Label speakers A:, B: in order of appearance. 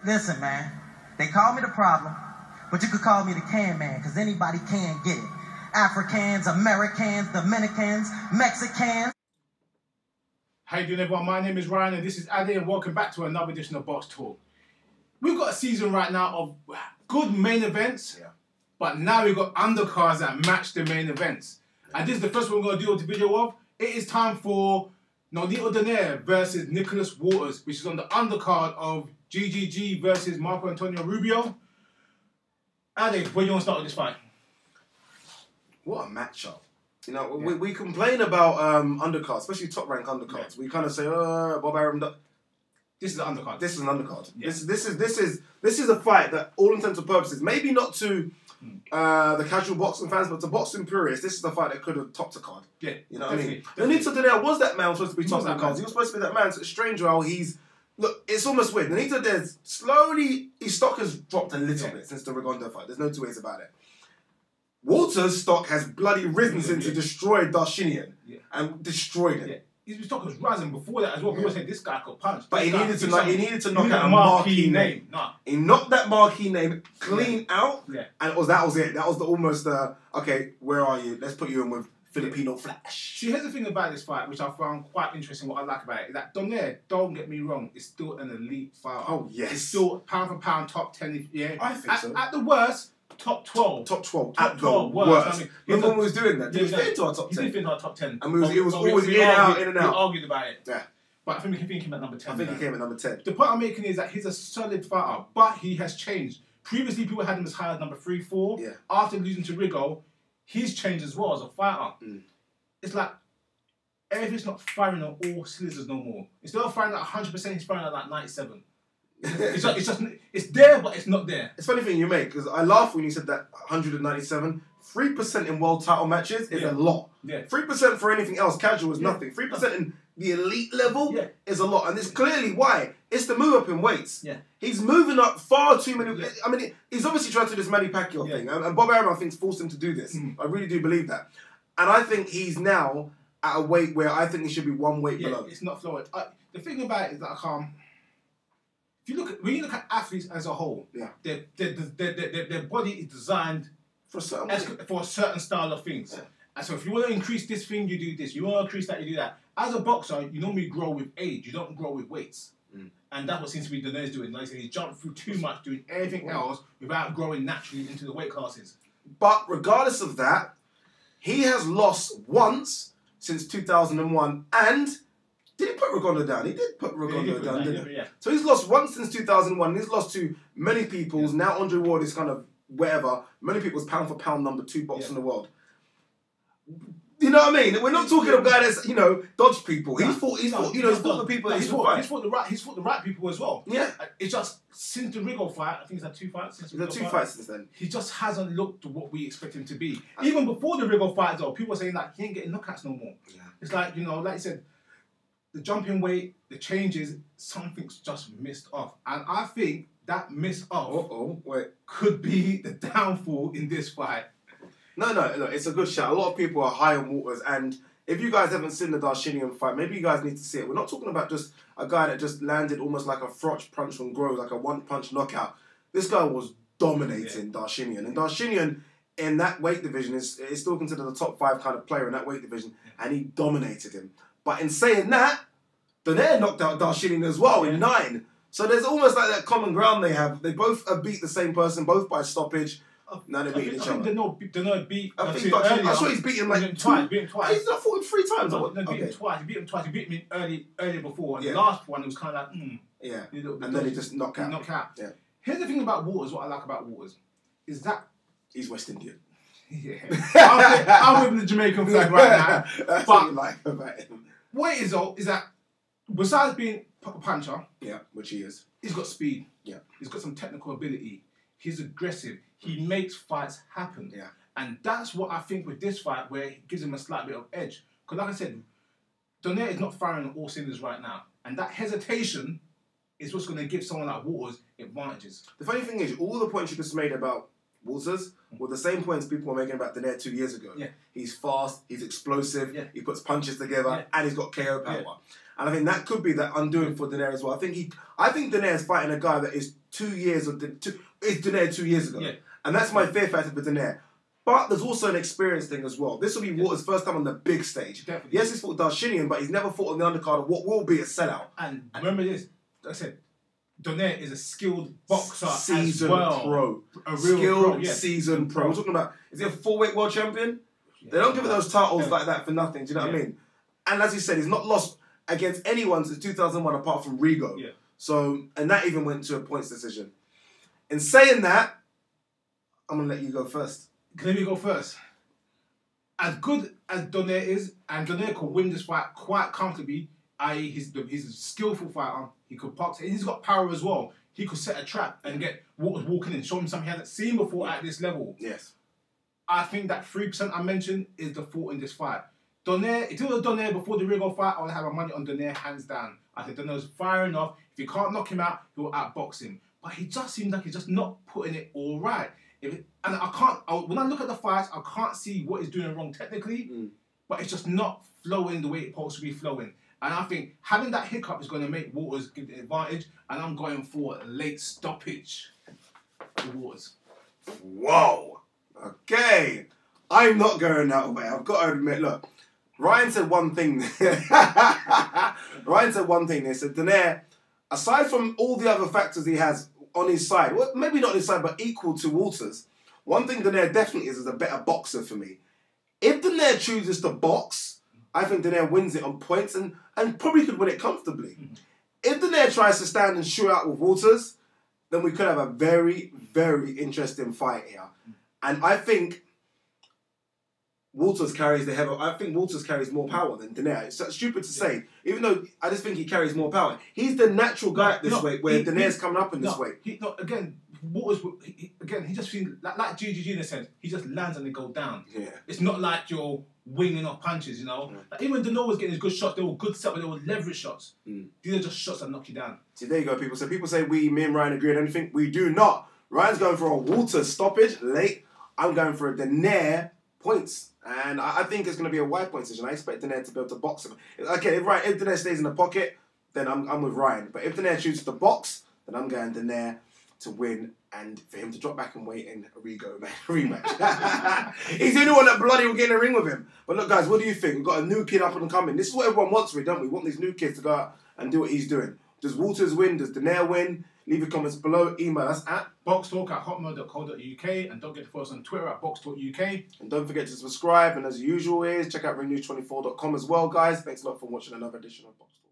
A: Listen, man, they call me the problem, but you could call me the can man, because anybody can get it. Africans, Americans, Dominicans, Mexicans.
B: How you doing, everyone? My name is Ryan, and this is Ade, and welcome back to another edition of Boxtalk. We've got a season right now of good main events, but now we've got undercards that match the main events. And this is the first one we're going to deal with the video of. It is time for Nonito Donaire versus Nicholas Waters, which is on the undercard of GGG versus Marco Antonio Rubio. Ade, where do you want to start with this fight?
C: What a matchup. You know, we complain about undercards, especially top rank undercards. We kind of say, Bob Arum.
B: This is an undercard.
C: This is an undercard. Yeah. This is a fight that, all intents and purposes, maybe not to the casual boxing fans, but to boxing purists, this is the fight that could have topped a card.
B: Yeah,
C: you know what I mean. Nonito Donaire was that man supposed to be topping the cards. He was supposed to be that man. It's a strange how he's. Look, it's almost weird. Nonito Donaire's slowly, his stock has dropped a little bit since the Rigondeaux fight. There's no two ways about it. Walter's stock has bloody risen since he destroyed Darshinian and destroyed him.
B: Yeah. His stock was rising before that as well. People said this guy could punch.
C: But he needed to knock out a marquee name. He knocked that marquee name clean out, and that was it. That was almost okay, where are you? Let's put you in with Filipino flash.
B: See, here's the thing about this fight, which I found quite interesting. What I like about it is that Donaire, don't get me wrong, is still an elite fighter.
C: Oh yes,
B: it's still pound for pound top 10. Yeah,
C: I think so.
B: At the worst. Top 12.
C: Top 12.
B: Top 12. Worst. I mean,
C: remember when we was doing that? Did he fit into our top 10?
B: He did fit into our top 10.
C: And it was always in and out.
B: We argued about it.
C: Yeah.
B: But I think he came at number 10.
C: I think he came at number 10.
B: The point I'm making is that he's a solid fighter, but he has changed. Previously, people had him as high as number 3, 4.
C: Yeah.
B: After losing to Rigo, he's changed as well as a fighter. It's like everything's not firing on all cylinders no more. Instead of firing at 100%, he's firing at like 97. It's there, but it's not there.
C: It's a funny thing you make, because I laugh when you said that 197. 3% in world title matches is a lot.
B: Yeah.
C: 3% for anything else, casual, is nothing. 3% in the elite level is a lot. And it's clearly why. It's the move up in weights.
B: Yeah.
C: He's moving up far too many. I mean, he's obviously trying to do this Manny Pacquiao thing. And Bob Arum, I think, forced him to do this. I really do believe that. And I think he's now at a weight where I think he should be one weight below.
B: It's not flowing. The thing about it is that when you look at athletes as a whole, their body is designed
C: for
B: a certain style of things. Yeah. And so if you want to increase this thing, you do this. You want to increase that, you do that. As a boxer, you normally grow with age. You don't grow with weights. And that's what seems to be Donaire's doing. Like I said, he's jumped through too much, doing everything else without growing naturally into the weight classes.
C: But regardless of that, he has lost once since 2001, and did he put Rigondeaux down? He did put Rigondeaux down, didn't he? Yeah. So he's lost once since 2001. He's lost to many people's. Now Andre Ward is kind of whatever. Many people's pound for pound number 2 boxer in the world. You know what I mean? We're not talking about a guy that's, dodged people. He's fought the people that he's fought. He's
B: fought the right people as well.
C: Yeah.
B: It's just since the Rigo fight, I think he's had 2 fights.
C: He's had 2 fights since then.
B: He just hasn't looked what we expect him to be. Even before the Rigo fight, though, people were saying like he ain't getting knockouts no more. Yeah. It's like, like you said, the jumping weight, the changes, something's just missed off. And I think that miss off could be the downfall in this fight.
C: No, look, it's a good shot. A lot of people are high on Waters, and if you guys haven't seen the Darshinian fight, maybe you guys need to see it. We're not talking about just a guy that just landed almost like a frotch punch from Groves, like a one-punch knockout. This guy was dominating Darshinian. And Darshinian, in that weight division, is still considered a top 5 kind of player in that weight division, and he dominated him. But in saying that, Donaire knocked out Darshinian as well in 9. So there's almost like that common ground they have. They both beat the same person, both by stoppage. Now they're beating each other.
B: Donaire beat.
C: I saw he's beaten him like
B: twice. Beat him twice.
C: He's not fought him 3 times.
B: No, beat him twice. He beat him twice. He beat him earlier before. And the last one, it was kind of like,
C: And then he just knocked out.
B: Yeah. Here's the thing about Waters. What I like about Waters is that
C: he's West Indian.
B: Yeah. I'm with the Jamaican flag right now.
C: That's what you like about him.
B: What it is though is that besides being a puncher,
C: which he is,
B: he's got speed.
C: Yeah.
B: He's got some technical ability. He's aggressive. He makes fights happen.
C: Yeah.
B: And that's what I think with this fight, where it gives him a slight bit of edge. Because like I said, Donaire is not firing on all cylinders right now. And that hesitation is what's going to give someone like Waters advantages.
C: The funny thing is, all the points you just made about Waters were the same points people were making about Donaire 2 years ago.
B: Yeah.
C: He's fast, he's explosive, he puts punches together,
B: Yeah.
C: and he's got KO power. And I think that could be that undoing for Donaire as well. I think Donaire is fighting a guy that is 2 years of it's Donaire 2 years ago.
B: Yeah.
C: And that's my fear factor for Donaire. But there's also an experience thing as well. This will be Waters' first time on the big stage.
B: Definitely.
C: Yes, he's fought Darshinian, but he's never fought on the undercard of what will be a sellout.
B: And remember this, like I said, Donaire is a skilled boxer
C: Seasoned
B: as well.
C: pro.
B: A real
C: Skilled,
B: pro, yes.
C: seasoned pro. We're talking about, is he a 4-weight world champion?
B: Yeah.
C: They don't give it those titles like that for nothing, do you know what I mean? And as he said, he's not lost against anyone since 2001 apart from Rigo.
B: Yeah.
C: So, and that even went to a points decision. In saying that, I'm going to let you go first.
B: Let me go first. As good as Donaire is, and Donaire could win this fight quite comfortably, i.e. he's a skillful fighter, he could box, and he's got power as well. He could set a trap and get Waters walking in, show him something he hasn't seen before at this level.
C: Yes.
B: I think that 3% I mentioned is the fault in this fight. Donaire, if it was Donaire before the Rigo fight, I would have my money on Donaire hands down. I think Donaire's firing off. If you can't knock him out, he'll outbox him. But he just seems like he's just not putting it all right. When I look at the fights, I can't see what he's doing wrong technically, but it's just not flowing the way it's supposed to be flowing. And I think having that hiccup is going to make Waters give the advantage, and I'm going for a late stoppage for Waters.
C: Whoa. Okay. I'm not going that way. I've got to admit, look, Ryan said one thing. Ryan said one thing. They said, Donaire, aside from all the other factors he has on his side, well, maybe not his side, but equal to Waters, one thing Donaire definitely is a better boxer for me. If Donaire chooses to box, I think Donaire wins it on points and probably could win it comfortably. If Donaire tries to stand and shoot out with Waters, then we could have a very, very interesting fight here. And I think Waters carries I think Waters carries more power than Donaire. It's stupid to say, even though I just think he carries more power. He's the natural guy at this weight, where Donaire's coming up in this weight.
B: Waters, he just feels like GGG in a sense. He just lands and they go down.
C: Yeah.
B: It's not like you're winging off punches, you know. Like, even when Donaire was getting his good shots, they were good set, but they were leverage shots. These are just shots that knock you down.
C: See, there you go, people. So people say me and Ryan agree on anything. We do not. Ryan's going for a Waters stoppage late. I'm going for a Donaire points. And I think it's going to be a wide point decision. I expect Donaire to be able to box him. Okay, if Donaire stays in the pocket, then I'm with Ryan. But if Donaire chooses to box, then I'm going Donaire to win and for him to drop back and wait in a rematch. He's the only one that bloody will get in a ring with him. But look, guys, what do you think? We've got a new kid up and coming. This is what everyone wants, don't we? We want these new kids to go out and do what he's doing. Does Waters win? Does Donaire win? Leave your comments below. Email us at
B: boxtalk@hotmail.co.uk, and don't forget to follow us on Twitter at boxtalkuk.
C: And don't forget to subscribe. And as usual check out renew24.com as well, guys. Thanks a lot for watching another edition of Boxtalk.